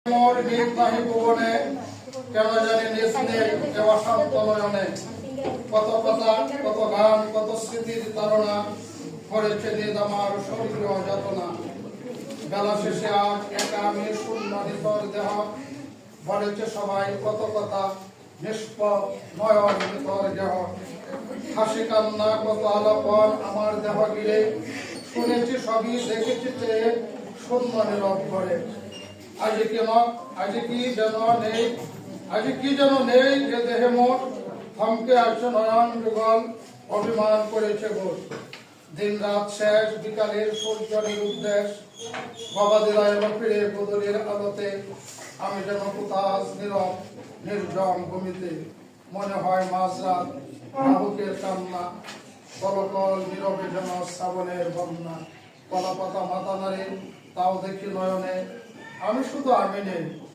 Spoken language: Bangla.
মোর গীত নাহি ভুবনে কেন জানি নিস্নে দেওয়া শান্ত নয়নে কত কথা কত গান কত স্মৃতির তারা করেছে নিজ আমার শরীর অযাতনা বেলা শেষে আজ একা আমি শূন্য ভিতর দেহ বলেছে সবাই কত কথা নিষ্পদ নয়ন ভিতর দেহ হাসি কান্না কত আলাপন আমার দেহ গিরে শুনেছি সবই দেখেছি চেয়ে শূন্য নীরব করে আজ কি যেন নেই যে দেহে মোট থমকে আছে নয়ন যুগল অভিমান করেছে ঘোষ দিন রাত শেষ বিকালের সূর্যের উদ্দেশ গবাদিরা এলো ফিরে বদলের আলোতে আমি যেন কোথাস নীরব নির্জন ভূমিতে মনে হয় মাঝরাত রাহুকের কান্না কলকল নীরবে যেন শ্রাবণের বন্যা কলা পাতা মাথা নাড়ে তাও দেখি নয়নে আমি শুধু আমি নেই।